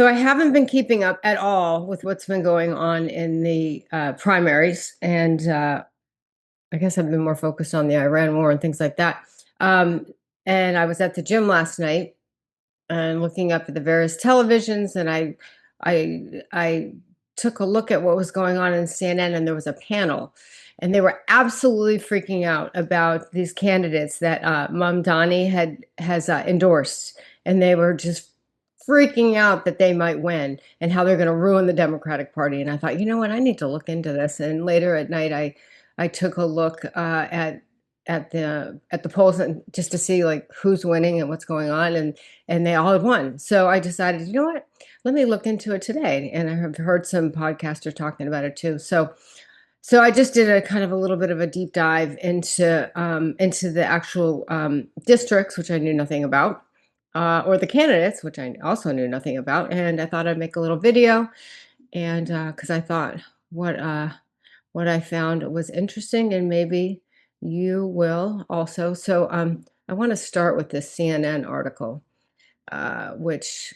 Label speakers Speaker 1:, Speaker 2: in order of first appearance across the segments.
Speaker 1: So I haven't been keeping up at all with what's been going on in the primaries, and I guess I've been more focused on the Iran war and things like that. Um, and I was at the gym last night and looking up at the various televisions, and I took a look at what was going on in CNN, and there was a panel, and they were absolutely freaking out about these candidates that Mamdani has endorsed, and they were just freaking out that they might win and how they're going to ruin the Democratic Party. And I thought, you know what, I need to look into this. And later at night, I took a look at the polls and just to see like who's winning and what's going on, and they all had won. So I decided, you know what, let me look into it today. And I have heard some podcasters talking about it too. So I just did a kind of a little bit of a deep dive into the actual districts, which I knew nothing about, or the candidates, which I also knew nothing about. And I thought I'd make a little video, and because I thought what uh, what I found was interesting, and maybe you will also. So I want to start with this CNN article, which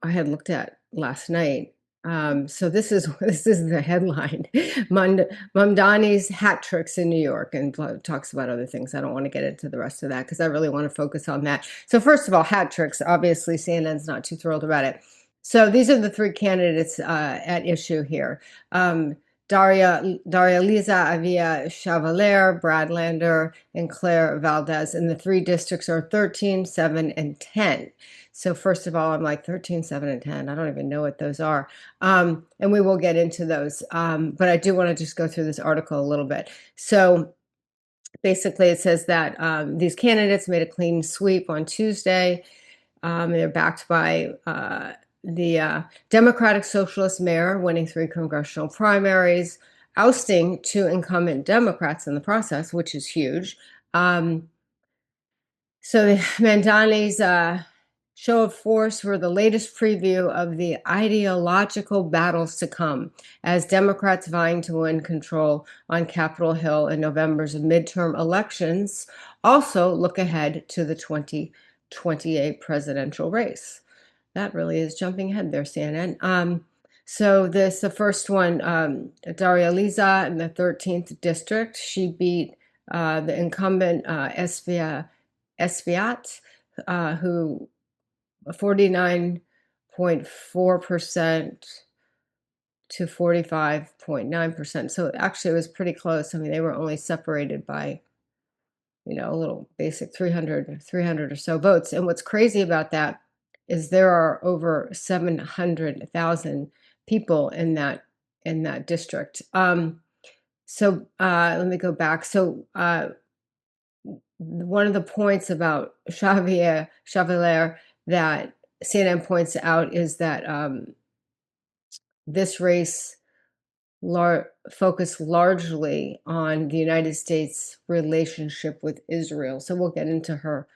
Speaker 1: I had looked at last night. So this is this is the headline: Mamdani's hat tricks in New York, and talks about other things. I don't want to get into the rest of that because I really want to focus on that. So first of all, hat tricks. Obviously, CNN's not too thrilled about it. So these are the three candidates at issue here. Um, Daria Liza, Avia Chevalier, Brad Lander, and Claire Valdez. And the three districts are 13, 7, and 10. So first of all, I'm like 13, 7, and 10. I don't even know what those are. And we will get into those. But I do want to just go through this article a little bit. So basically, it says that these candidates made a clean sweep on Tuesday. They're backed by the Democratic Socialist mayor winning 3 congressional primaries, ousting 2 incumbent Democrats in the process, which is huge. So Mandani's show of force were the latest preview of the ideological battles to come, as Democrats vying to win control on Capitol Hill in November's midterm elections also look ahead to the 2028 presidential race. That really is jumping ahead there, CNN. So the first one, Daria Liza in the 13th district, she beat the incumbent Espiat, who 49.4% to 45.9%. So actually, it was pretty close. I mean, they were only separated by, a little basic 300 or so votes. And what's crazy about that is there are over 700,000 people in that district. Let me go back. One of the points about Chevalier that CNN points out is that this race focused largely on the United States relationship with Israel. So we'll get into her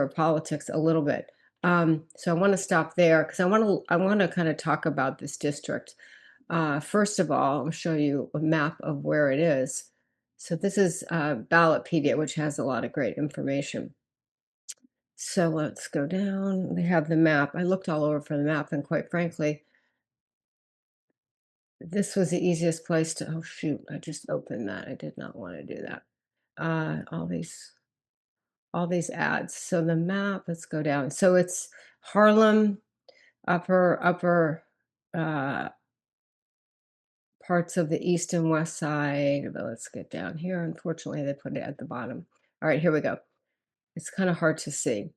Speaker 1: politics a little bit. So I want to stop there because I want to kind of talk about this district. First of all, I'll show you a map of where it is. So this is Ballotpedia, which has a lot of great information. So let's go down. They have the map. I looked all over for the map, and quite frankly, this was the easiest place to. Oh shoot! I just opened that. I did not want to do that. All these ads. So the map. Let's go down. So it's Harlem, upper uh, parts of the east and west side. But let's get down here. Unfortunately, they put it at the bottom. All right, here we go. It's kind of hard to see.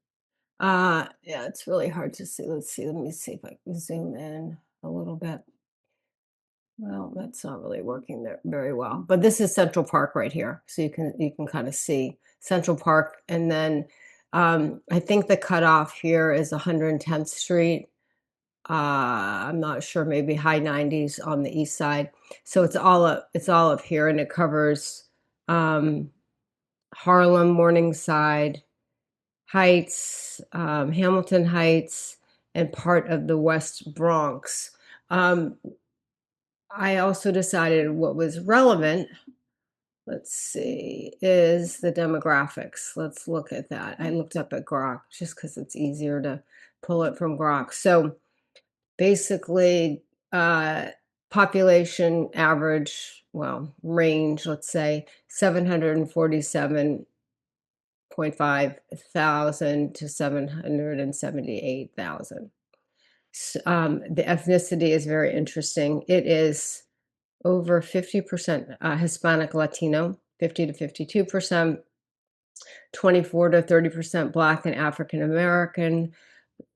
Speaker 1: Yeah, it's really hard to see. Let's see. Let me see if I can zoom in a little bit. Well, that's not really working there very well. But this is Central Park right here. So you can kind of see Central Park. And then I think the cutoff here is 110th Street. I'm not sure, maybe high 90s on the east side. So it's all up here, and it covers um, Harlem, Morningside Heights, Hamilton Heights, and part of the West Bronx. Um, I also decided what was relevant, let's see, is the demographics. Let's look at that. I looked up at Grok just because it's easier to pull it from Grok. So basically, uh, population average, well, range, let's say 747,500 to 778,000. The ethnicity is very interesting. It is over 50% Hispanic Latino, 50 to 52%, 24 to 30% Black and African American,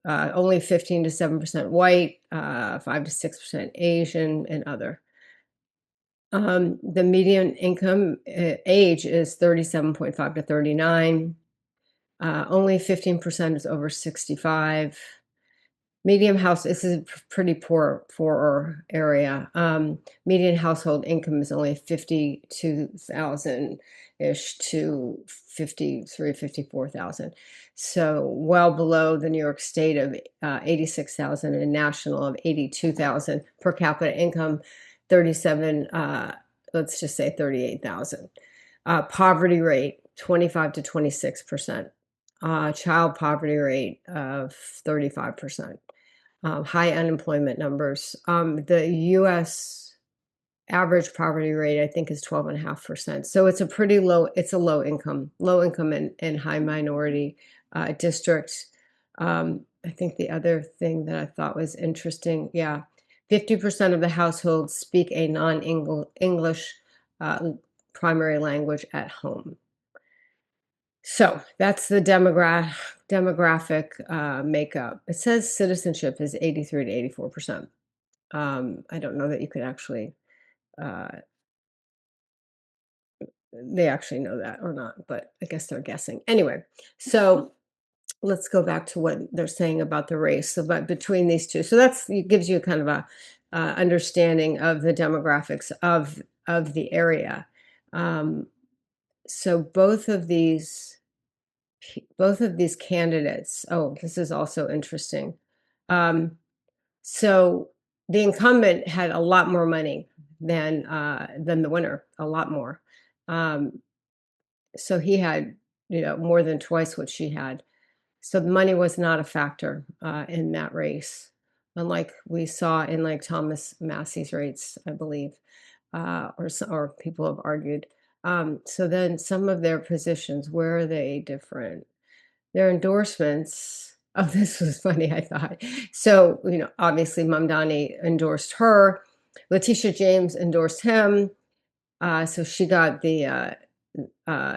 Speaker 1: only 15 to 7% white, 5 to 6% Asian, and other. The median income age is 37.5 to 39. Only 15% is over 65. Medium house, this is a pretty poorer area. Median household income is only 52,000 ish to 53, 54,000. So well below the New York State of 86,000 and national of 82,000. Per capita income 37, let's just say 38,000. Poverty rate 25 to 26%. Child poverty rate of 35%. High unemployment numbers. The US average poverty rate, I think, is 12.5%. So it's a pretty low, it's a low income and high minority district. I think the other thing that I thought was interesting, yeah, 50% of the households speak a non-English uh, primary language at home. So that's the demographic makeup. It says citizenship is 83 to 84%. I don't know that you could actually, uh, they actually know that or not, but I guess they're guessing. Anyway, so let's go back to what they're saying about the race. So, but between these two, so that's it gives you kind of a understanding of the demographics of the area. Um, so both of these candidates, oh, this is also interesting. Um, so the incumbent had a lot more money than the winner, a lot more. Um, so he had, more than twice what she had. So the money was not a factor in that race, unlike we saw in like Thomas Massey's rates, I believe, or people have argued. So then some of their positions, where are they different? Their endorsements, oh, this was funny, I thought. So, obviously Mamdani endorsed her. Letitia James endorsed him. So she got the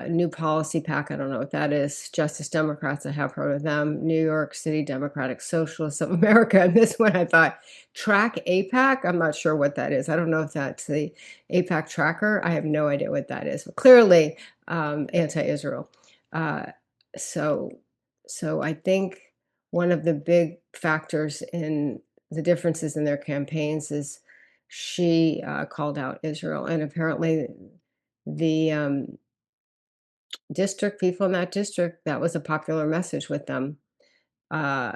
Speaker 1: new policy pack. I don't know what that is. Justice Democrats, I have heard of them. New York City Democratic Socialists of America. And this one I thought, Track APAC. I'm not sure what that is. I don't know if that's the APAC tracker. I have no idea what that is. But clearly anti-Israel. Uh, so, so I think one of the big factors in the differences in their campaigns is she called out Israel, and apparently the district people in that district, that was a popular message with them. Uh,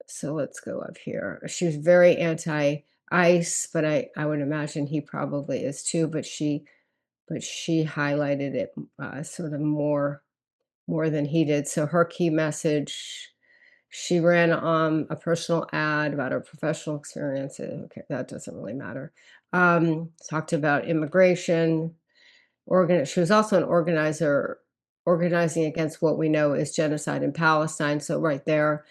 Speaker 1: so let's go up here. She was very anti-ICE, but I would imagine he probably is too. But she highlighted it sort of more than he did. So her key message, she ran a personal ad about her professional experience. Okay, that doesn't really matter. Talked about immigration. She was also an organizer, organizing against what we know is genocide in Palestine. So right there,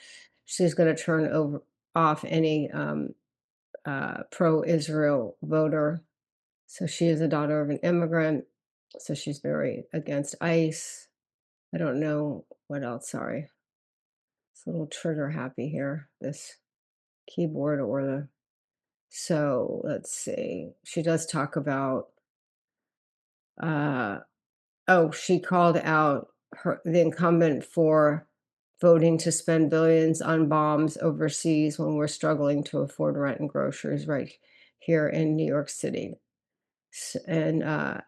Speaker 1: she's going to turn off any pro-Israel voter. So she is a daughter of an immigrant. So she's very against ICE. I don't know what else. Sorry, it's a little trigger happy here. This keyboard or the. So let's see. She does talk about. Uh, Oh, she called out the incumbent for voting to spend billions on bombs overseas when we're struggling to afford rent and groceries right here in New York City. And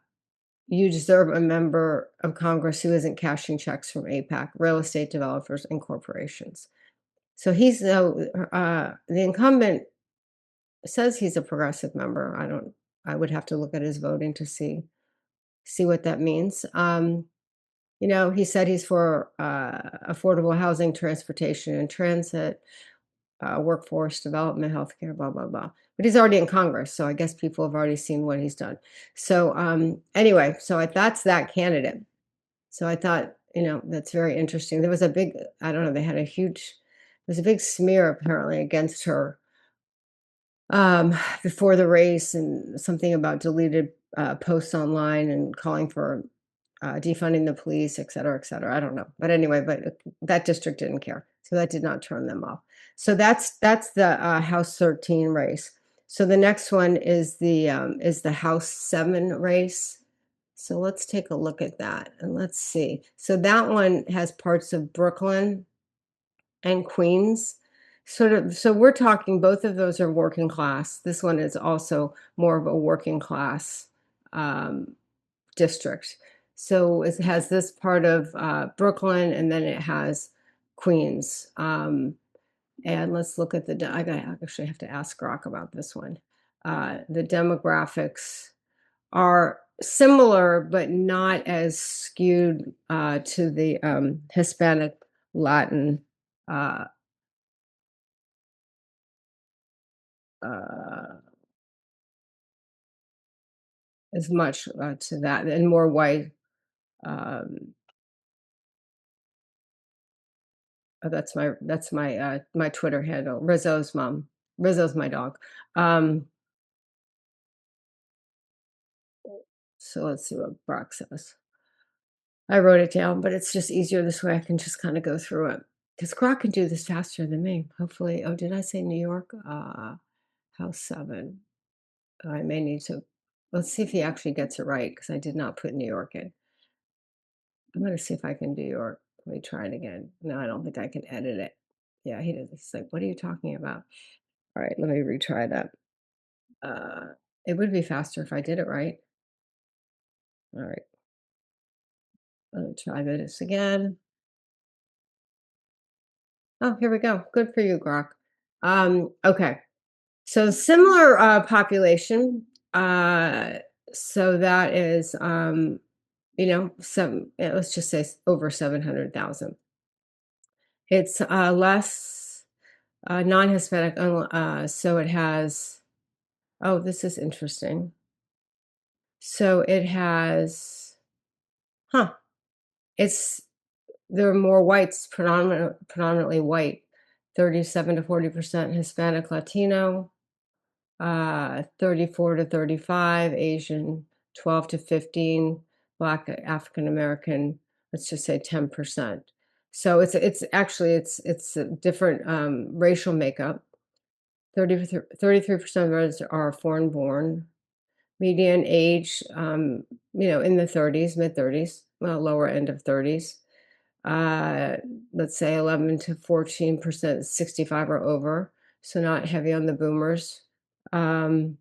Speaker 1: you deserve a member of Congress who isn't cashing checks from APAC, real estate developers, and corporations. So the incumbent says he's a progressive member. I would have to look at his voting to see what that means. He said he's for affordable housing, transportation, and transit. workforce development, healthcare, blah, blah, blah. But he's already in Congress, so I guess people have already seen what he's done. So anyway, so that's that candidate. So I thought, that's very interesting. There was a big, I don't know, they had a huge, there's a big smear apparently against her before the race, and something about deleted posts online and calling for defunding the police, et cetera, et cetera. I don't know, but anyway, but that district didn't care, so that did not turn them off. So that's the House 13 race. So the next one is the House 7 race. So let's take a look at that and let's see. So that one has parts of Brooklyn and Queens. Sort of, so we're talking, both of those are working class. This one is also more of a working class um, district. So it has this part of Brooklyn, and then it has Queens. And let's look at I actually have to ask Grok about this one. The demographics are similar, but not as skewed to the Hispanic, Latin, uh, uh, as much to that, and more white. Um, oh, my Twitter handle. Rizzo's mom. Rizzo's my dog. Um, so let's see what Brock says. I wrote it down, but it's just easier this way. I can just kind of go through it because Grok can do this faster than me. Hopefully. Oh, did I say New York? House 7. I may need to. Let's see if he actually gets it right, because I did not put New York in. I'm going to see if I can do York. Let me try it again. No, I don't think I can edit it. Yeah, he does. He's like, what are you talking about? All right, let me retry that. Uh, it would be faster if I did it right. All right, let me try this again. Oh, here we go. Good for you, Grok. Okay, so similar population. So that is, let's just say over 700,000. It's less non-Hispanic, so it has. Oh, this is interesting. So it has, huh? It's There are more whites, predominantly white, 37 to 40% Hispanic, Latino, 34 to 35 Asian, 12 to 15 Black, African American. Let's just say 10%. So it's actually it's a different racial makeup. 33% of those are foreign born. Median age, in the 30s, mid 30s, well, lower end of 30s. Uh, let's say 11 to 14%, 65 or over. So not heavy on the boomers. Um,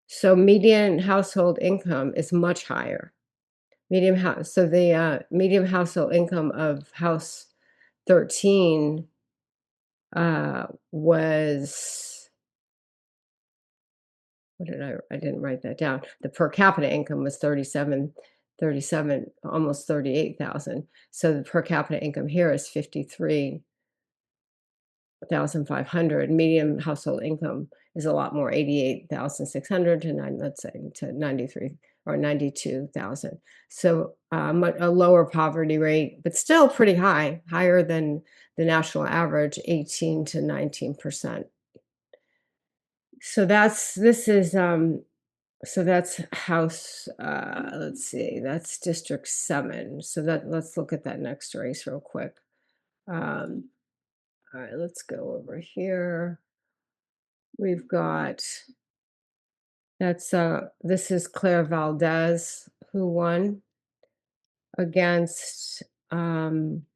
Speaker 1: so median household income is much higher. Medium household income of House 13 was, what did I didn't write that down. The per capita income was 37, almost 38,000. So the per capita income here is 53,500. Median household income is a lot more, 88,600 to let's say to 93 or 92,000. So a lower poverty rate, but still pretty high, higher than the national average, 18 to 19%. So that's House, let's see, that's District 7. So let's look at that next race real quick. Um, all right, let's go over here. We've got, this is Claire Valdez who won against, um,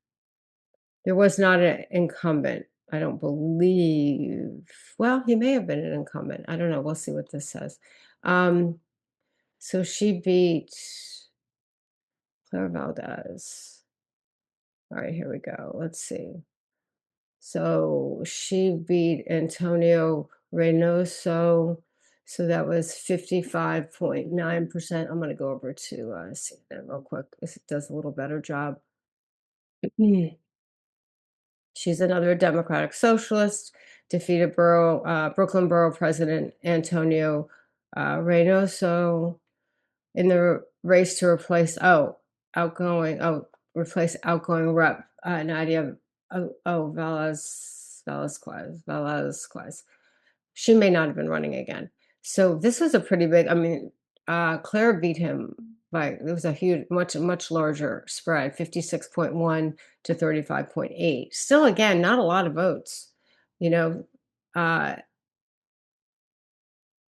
Speaker 1: there was not an incumbent, I don't believe. Well, he may have been an incumbent. I don't know. We'll see what this says. Um, so she beat Claire Valdez. All right, here we go. Let's see. So she beat Antonio Reynoso. So that was 55.9%. I'm going to go over to CNN real quick. This does a little better job. She's another Democratic socialist, defeated Brooklyn Borough President Antonio Reynoso in the race to outgoing replace outgoing rep Nadia Velazquez. She may not have been running again. So this was a pretty big. I mean, Claire beat him by it was a huge, much larger spread, 56.1 to 35.8. Still, again, not a lot of votes. You know, uh,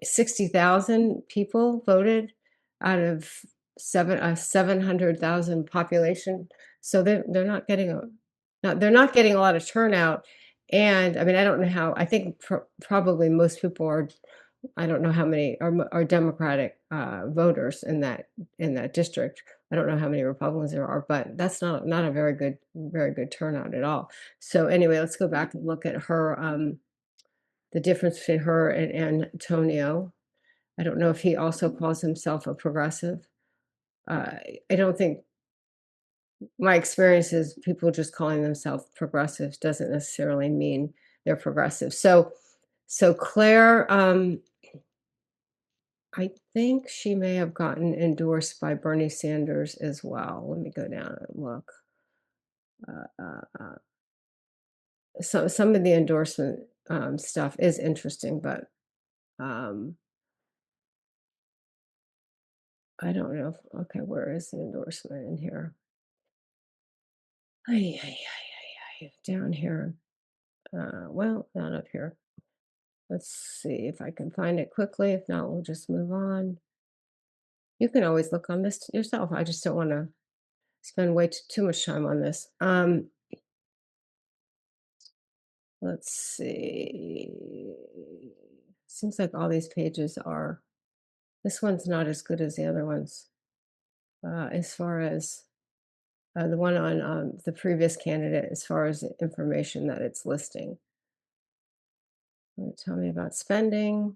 Speaker 1: 60,000 people voted out of 700,000 population. So they're not getting they're not getting a lot of turnout. And I mean, I don't know how. I think probably most people are. I don't know how many are Democratic voters in that district. I don't know how many Republicans there are, but that's not a very good turnout at all. So anyway, let's go back and look at her. The difference between her and Antonio. I don't know if he also calls himself a progressive. I don't think my experience is people just calling themselves progressives doesn't necessarily mean they're progressive. So Claire, I think she may have gotten endorsed by Bernie Sanders as well. Let me go down and look. Uh, uh, uh, so some of the endorsement stuff is interesting, but um, I don't know. Okay, where is the endorsement in here? Ay, ay, ay, ay, ay, down here. Well, not up here. Let's see if I can find it quickly. If not, we'll just move on. You can always look on this yourself. I just don't want to spend way too much time on this. Let's see. Seems like all these pages are. This one's not as good as the other ones. As far as the one on the previous candidate, as far as the information that it's listing. Tell me about spending.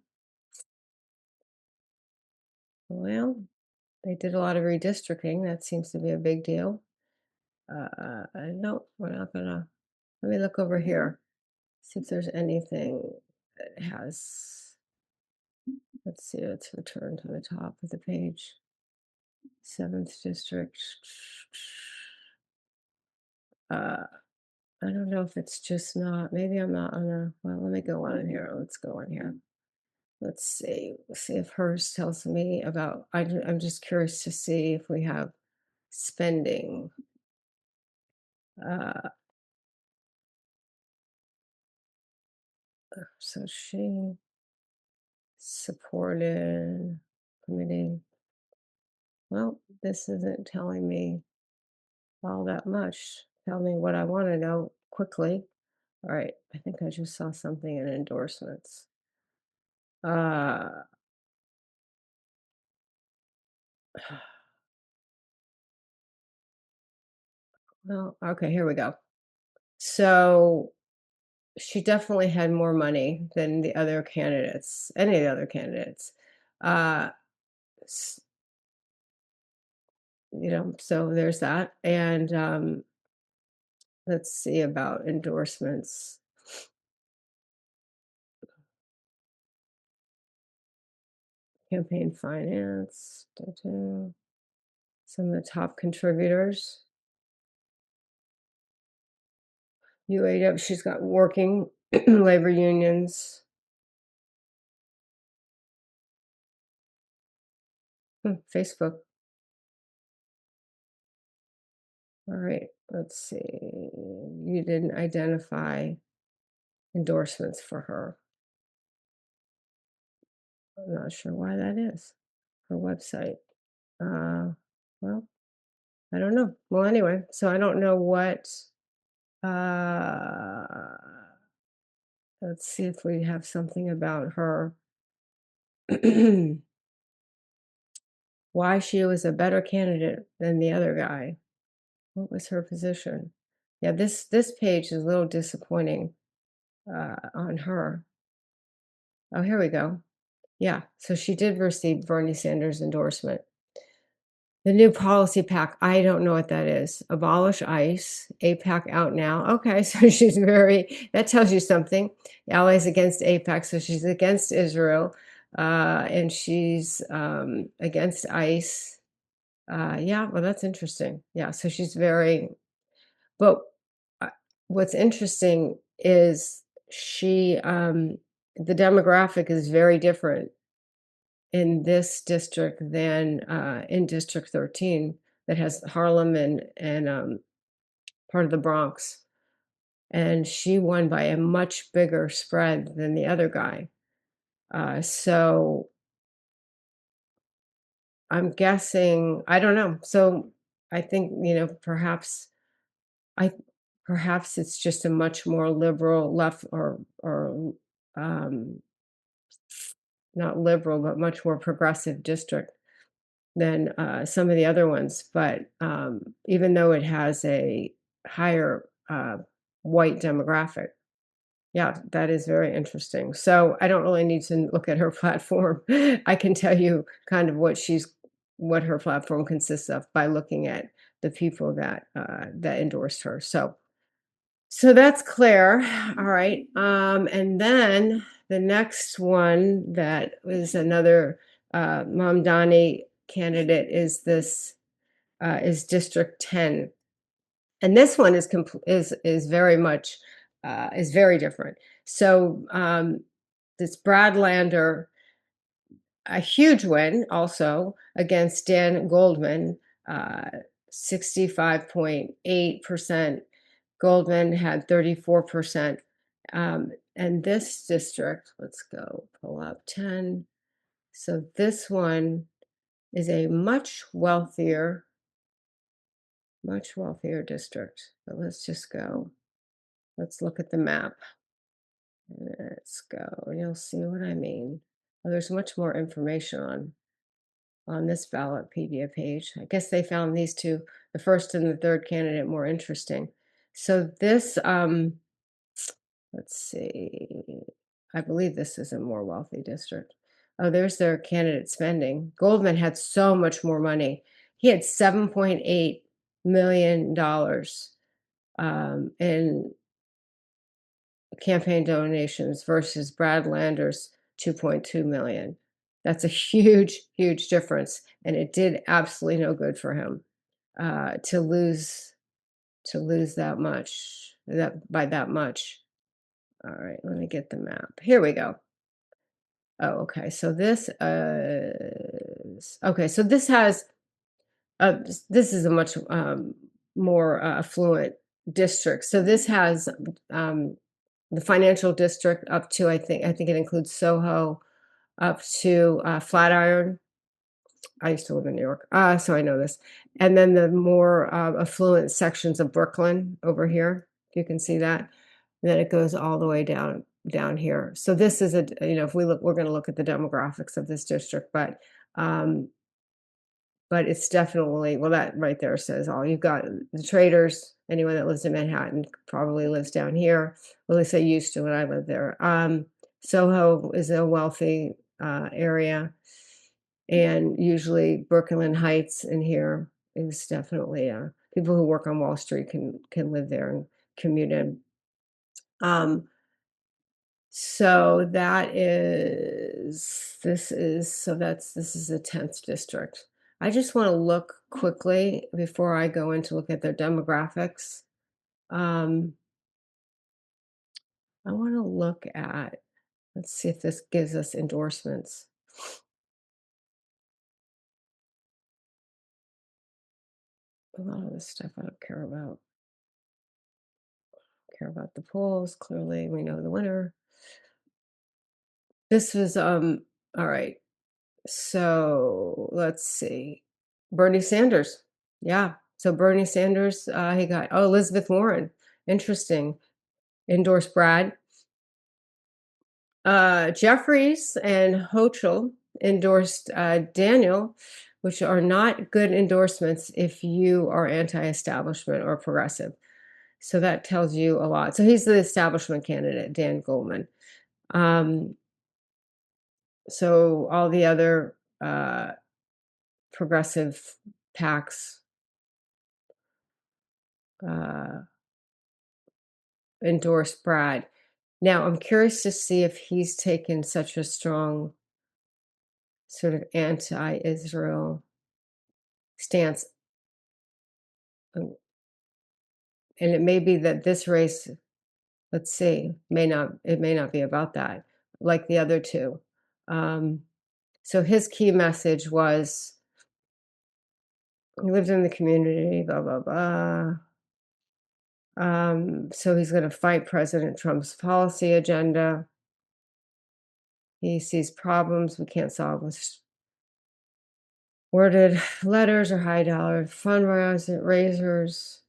Speaker 1: Well, they did a lot of redistricting. That seems to be a big deal. No, we're not gonna. Let me look over here. See if there's anything that has. Let's see. Let's return to the top of the page. Seventh district. Uh, I don't know if it's just not. Maybe I'm not on a. Well, let me go on here. Let's go on here. Let's see. See if hers tells me about. I'm just curious to see if we have spending. Uh, so she supported committee. Well, this isn't telling me all that much. Tell me what I want to know quickly. All right, I think I just saw something in endorsements. Uh, well, okay, here we go. So she definitely had more money than the other candidates, any of the other candidates. Uh, s- so there's that. And let's see about endorsements. Campaign finance. Some of the top contributors. UAW, she's got working labor unions. Facebook. All right, let's see. You didn't identify endorsements for her. I'm not sure why that is. Her website. Uh, well, I don't know. Well, anyway, so I don't know what. Uh, let's see if we have something about her. Why she was a better candidate than the other guy. What was her position? Yeah, this page is a little disappointing on her. Oh, here we go. Yeah, so she did receive Bernie Sanders' endorsement. The new policy pack, I don't know what that is. Abolish ICE, APAC out now. Okay, so she's very, that tells you something. Allies against APAC, so she's against Israel, and she's against ICE. Yeah, well, that's interesting. Yeah, so she's very, but uh, what's interesting is the demographic is very different in this district than in District 13 that has Harlem and part of the Bronx. And she won by a much bigger spread than the other guy. So I'm guessing, I don't know. So I think, I perhaps it's just a much more liberal left or um, not liberal, but much more progressive district than some of the other ones. But even though it has a higher white demographic, yeah, that is very interesting. So I don't really need to look at her platform. I can tell you kind of what her platform consists of by looking at the people that endorsed her. So that's Claire. All right. And then the next one that is another Mamdani candidate is District 10. And this one is very much is very different. So this Brad Lander, a huge win also against Dan Goldman, 65.8%. Goldman had 34%. And this district, let's go pull up 10. So this one is a much wealthier district. But let's just go. Let's look at the map. Let's go. And you'll see what I mean. Well, there's much more information on this Ballotpedia page. I guess they found these two, the first and the third candidate, more interesting. So this, let's see, I believe this is a more wealthy district. Oh, there's their candidate spending. Goldman had so much more money. He had $7.8 million in campaign donations versus Brad Lander's 2.2 million. That's a huge, huge difference, and it did absolutely no good for him to lose that much, that by that much. All right, let me get the map. Here we go. Oh, okay. So this okay. So this is a much more affluent district. So this has the financial district up to I think it includes Soho up to Flatiron. I used to live in New York, so I know this. And then the more affluent sections of Brooklyn over here, if you can see that. And then it goes all the way down here. So this is if we look, we're going to look at the demographics of this district, um, but it's definitely, well, that right there says all. You've got the traders, anyone that lives in Manhattan probably lives down here. Well, at least they used to when I lived there. Soho is a wealthy area, and usually Brooklyn Heights in here is definitely people who work on Wall Street can live there and commute in. So this is the 10th district. I just want to look quickly before I go in to look at their demographics. Um, I want to look at, let's see if this gives us endorsements. A lot of this stuff I don't care about. Care about the polls. Clearly, we know the winner. This was all right. So let's see. Bernie Sanders. Yeah. So Bernie Sanders, he got, oh, Elizabeth Warren. Interesting. Endorsed Brad. Jeffries and Hochul endorsed Daniel, which are not good endorsements if you are anti-establishment or progressive. So that tells you a lot. So he's the establishment candidate, Dan Goldman. So all the other progressive PACs uh, endorsed Brad. Now, I'm curious to see if he's taken such a strong sort of anti-Israel stance. And it may be that this race, let's see, it may not be about that, like the other two. Um, so his key message was he lived in the community, blah, blah, blah. So he's going to fight President Trump's policy agenda. He sees problems we can't solve with worded letters or high dollar fundraisers.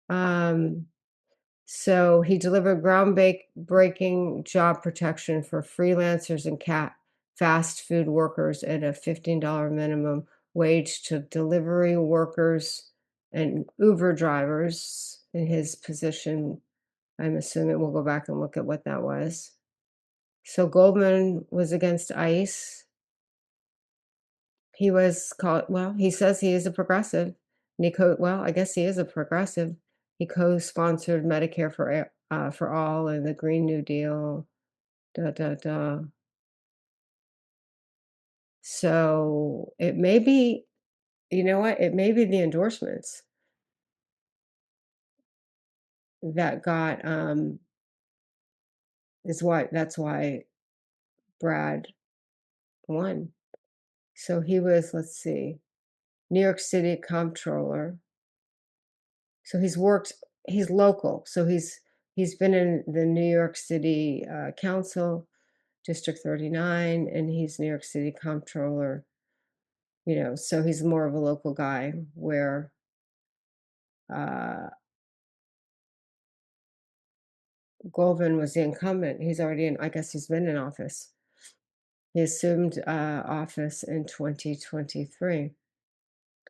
Speaker 1: Um, so he delivered groundbreaking job protection for freelancers and fast food workers at a $15 minimum wage to delivery workers and Uber drivers in his position. I'm assuming we'll go back and look at what that was. So Goldman was against ICE. He was called, well, he says he is a progressive. And well, I guess he is a progressive. He co-sponsored Medicare for all and the Green New Deal. Da da da. So it may be, you know what? It may be the endorsements that got that's why Brad won. So he was, let's see, New York City comptroller. So he's local. So he's been in the New York City Council, District 39, and he's New York City comptroller, so he's more of a local guy where uh, Goldman was the incumbent. He's already I guess he's been in office. He assumed office in 2023.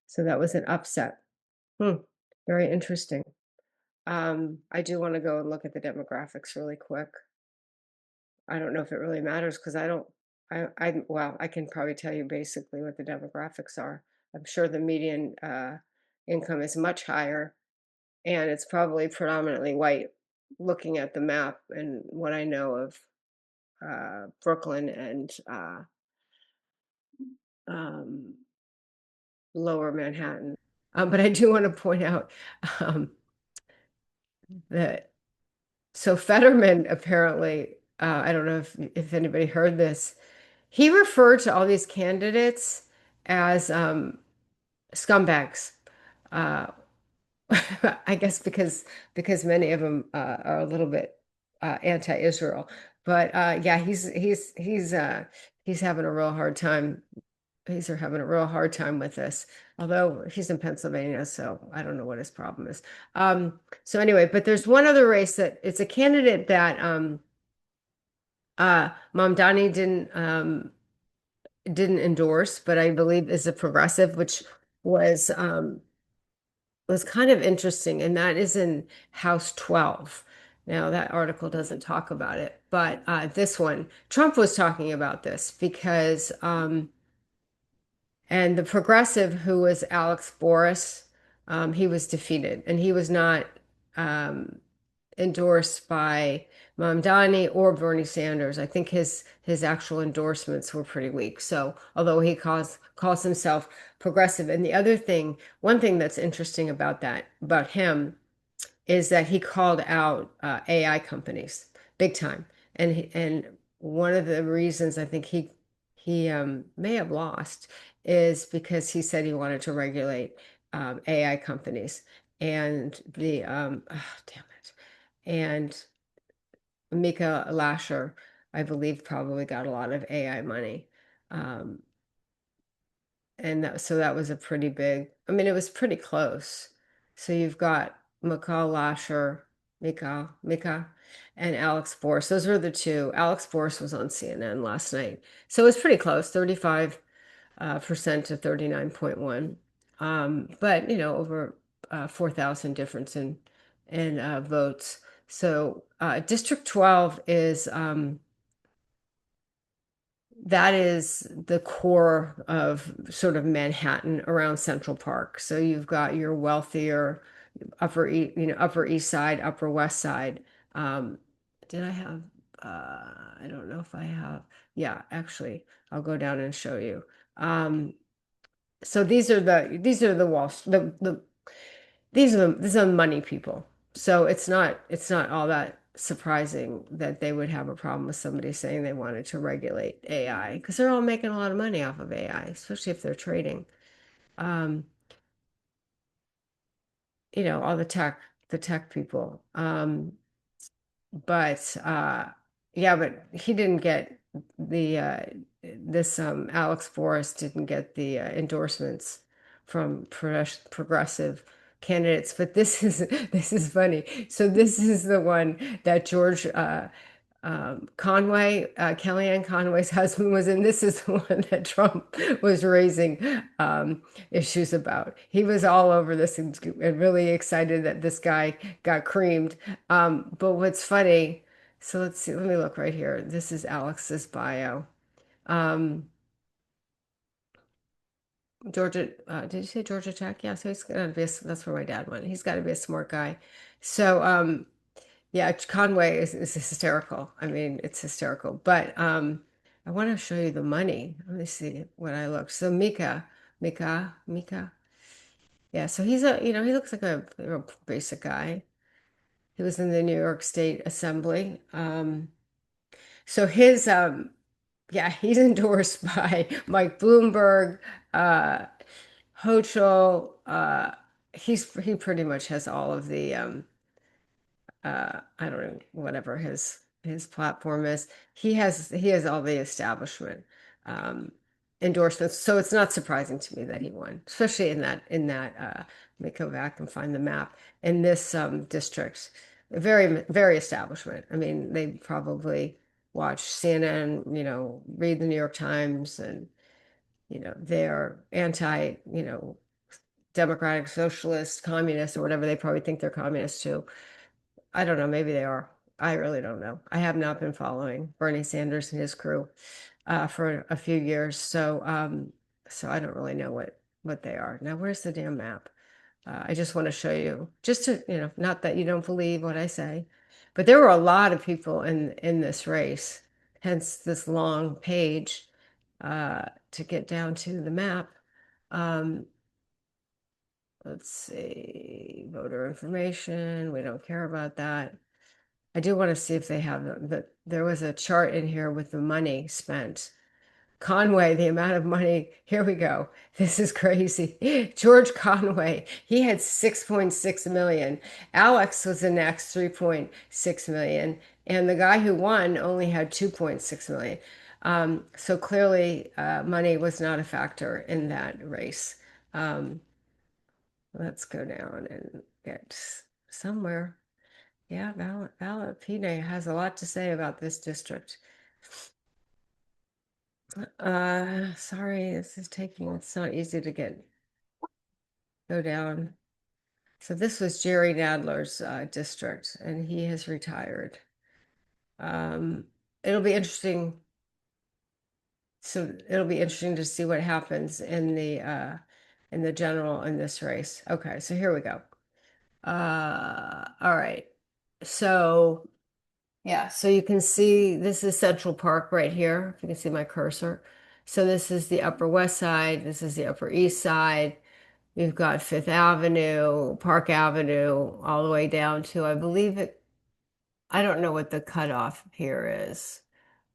Speaker 1: So that was an upset. Hmm. Very interesting. I do want to go and look at the demographics really quick. I don't know if it really matters because well, I can probably tell you basically what the demographics are. I'm sure the median income is much higher and it's probably predominantly white looking at the map and what I know of Brooklyn and um, lower Manhattan. But I do want to point out um, that so Fetterman apparently, I don't know if anybody heard this, he referred to all these candidates as scumbags. Uh, I guess because many of them are a little bit anti-Israel. But yeah, he's having a real hard time. He's having a real hard time with this. Although he's in Pennsylvania, so I don't know what his problem is. So anyway, but there's one other race that it's a candidate that Mamdani didn't endorse, but I believe is a progressive, which was kind of interesting, and that is in House 12. Now, that article doesn't talk about it, but this one, Trump was talking about this because, and the progressive who was Alex Boris, he was defeated, and he was not um, endorsed by Mamdani or Bernie Sanders. I think his actual endorsements were pretty weak. So although he calls himself progressive, and one thing that's interesting about him is that he called out AI companies big time, and one of the reasons I think he may have lost is because he said he wanted to regulate AI companies and damn it, and Mika Lasher, I believe, probably got a lot of AI money. Um, and so that was a pretty big, I mean, it was pretty close. So you've got Mika Lasher, Mika, and Alex Borst. Those were the two. Alex Borst was on CNN last night. So it was pretty close, 35 percent to 39.1. But over 4,000 difference in votes. So District 12 is that is the core of sort of Manhattan around Central Park. So you've got your wealthier Upper East Side, Upper West Side. Um, did I have, I don't know if I have, yeah, actually, I'll go down and show you. So these are the walls, these are money people. So it's not all that surprising that they would have a problem with somebody saying they wanted to regulate AI because they're all making a lot of money off of AI, especially if they're trading. Um, all the tech people. But yeah, but he didn't get the this Alex Forrest didn't get the endorsements from progressive candidates. But this is this is funny. So this is the one that George Conway, Kellyanne Conway's husband was in. This is the one that Trump was raising issues about. He was all over this and really excited that this guy got creamed. But what's funny, so let's see, let me look right here. This is Alex's bio. Um, Georgia, did you say Georgia Tech? Yeah, so he's gonna be that's where my dad went. He's got to be a smart guy. So, yeah, Conway is hysterical. I mean, it's hysterical. But I want to show you the money. Let me see what I look. So Mika. Yeah, so he's he looks like a real basic guy. He was in the New York State Assembly. So his yeah, he's endorsed by Mike Bloomberg, uh Hochul, he pretty much has all of the I don't know, whatever his platform is. He has all the establishment um endorsements. So it's not surprising to me that he won, especially in that let me go back and find the map in this district. Very establishment. I mean, they probably watch CNN, read the New York Times, and they're anti, democratic, socialist, communist, or whatever. They probably think they're communists too. I don't know. Maybe they are. I really don't know. I have not been following Bernie Sanders and his crew for a few years, so I don't really know what they are. Now, where's the damn map? I just want to show you, just to not that you don't believe what I say, but there were a lot of people in this race, hence this long page to get down to the map. Um, let's see, voter information. We don't care about that. I do want to see if they have there was a chart in here with the money spent. Conway, the amount of money, here we go. This is crazy. George Conway, he had 6.6 million. Alex was the next 3.6 million. And the guy who won only had 2.6 million. So clearly, money was not a factor in that race. Um, let's go down and get somewhere. Yeah, Valapine has a lot to say about this district. Sorry, this is taking, it's not easy to go down. So this was Jerry Nadler's district, and he has retired. Um, it'll be interesting. So it'll be interesting to see what happens in the general in this race. Okay, so here we go. All right. So yeah, so you can see this is Central Park right here. If you can see my cursor. So this is the Upper West Side. This is the Upper East Side. You've got Fifth Avenue, Park Avenue, all the way down to, I believe I don't know what the cutoff here is.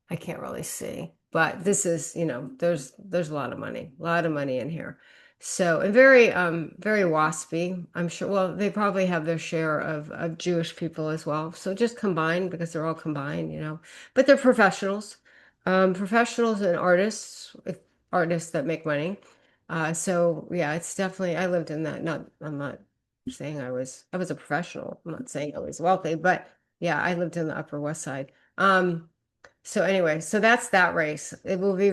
Speaker 1: I can't really see, but this is, there's a lot of money in here. So, and very waspy. I'm sure, well, they probably have their share of Jewish people as well. So just combined because they're all combined, but they're professionals, professionals and artists that make money. So yeah, it's definitely, I lived in that. I'm not saying I was a professional. I'm not saying I was wealthy, but yeah, I lived in the Upper West Side. So anyway, so that's that race. It will be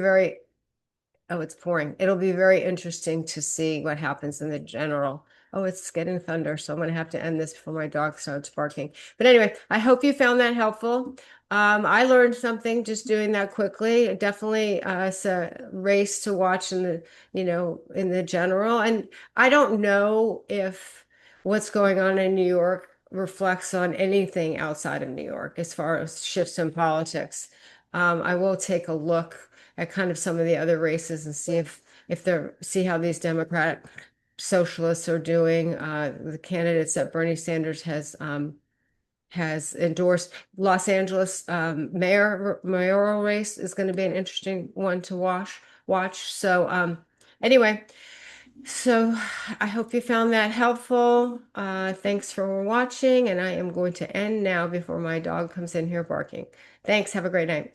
Speaker 1: oh, it's pouring. It'll be very interesting to see what happens in the general. Oh, it's getting thunder, so I'm going to have to end this before my dog starts barking. But anyway, I hope you found that helpful. I learned something just doing that quickly. Definitely, it's a race to watch in the, in the general. And I don't know if what's going on in New York reflects on anything outside of New York as far as shifts in politics. I will take a look at kind of some of the other races and see if they're see how these Democratic socialists are doing. The candidates that Bernie Sanders has endorsed. Los Angeles mayoral race is going to be an interesting one to watch. So anyway, so I hope you found that helpful. Thanks for watching, and I am going to end now before my dog comes in here barking. Thanks. Have a great night.